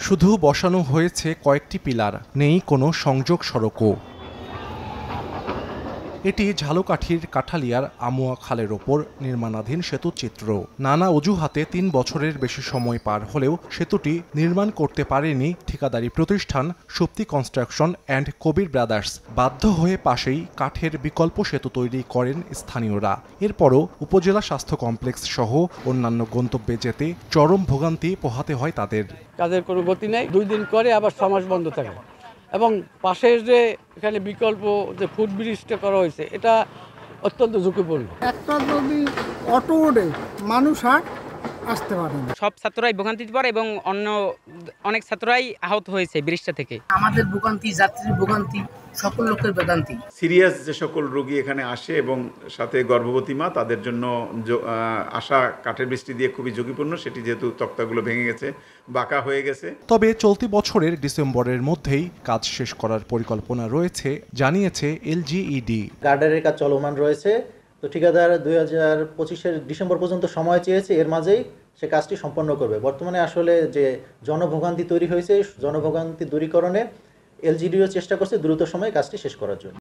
শুধু বসানো হয়েছে কয়েকটি পিলার, নেই কোনো সংযোগ সড়কও। এটি ঝালকাঠির কাঠালিয়ার আমুয়া খালের ওপর নির্মাণাধীন সেতুর চিত্র। নানা অজুহাতে ৩ বছরের বেশি সময় পার হলেও সেতুটি নির্মাণ করতে পারেনি ঠিকাদারি প্রতিষ্ঠান শক্তি কনস্ট্রাকশন অ্যান্ড কবির ব্রাদার্স। বাধ্য হয়ে পাশেই কাঠের বিকল্প সেতু তৈরি করেন স্থানীয়রা। এরপরও উপজেলা স্বাস্থ্য কমপ্লেক্স সহ অন্যান্য গন্তব্যে যেতে চরম ভোগান্তি পোহাতে হয় তাদের। কাজের কোনো গতি নেই, 2 দিন করে আবার 6 মাস বন্ধ থাকে। এবং পাশের যে এখানে বিকল্প যে ফুট ব্রিজটা করা হয়েছে এটা অত্যন্ত ঝুঁকিপূর্ণ। একটা যদি অটো ওঠে মানুষ আর আসতে পারে না। সব ছাত্ররাই ভোগান্তিতে পড়ে এবং অনেক ছাত্ররাই আহত হয়েছে ব্রিজটা থেকে। আমাদের ভোগান্তি, যাত্রীর ভোগান্তি, সকল লোকের ভোগান্তি। সিরিয়াস যে সকল রোগী এখানে আসে এবং সাথে গর্ভবতী মা, তাদের জন্য আসা কাঠের বৃষ্টি দিয়ে খুবই ঝুঁকিপূর্ণ। সেটি যেহেতু তক্তাগুলো ভেঙে গেছে, বাঁকা হয়ে গেছে। তবে চলতি বছরের ডিসেম্বরের মধ্যেই কাজ শেষ করার পরিকল্পনা রয়েছে জানিয়েছে এলজিইডি। গার্ডারের কাজ চলমান রয়েছে, তো ঠিকাদার 2025-এর ডিসেম্বর পর্যন্ত সময় চেয়েছে, এর মাঝেই সে কাজটি সম্পন্ন করবে। বর্তমানে আসলে যে জনভোগান্তি তৈরি হয়েছে, জনভোগান্তি দূরীকরণে এলজিডিও চেষ্টা করছে দ্রুত সময়ে কাজটি শেষ করার জন্য।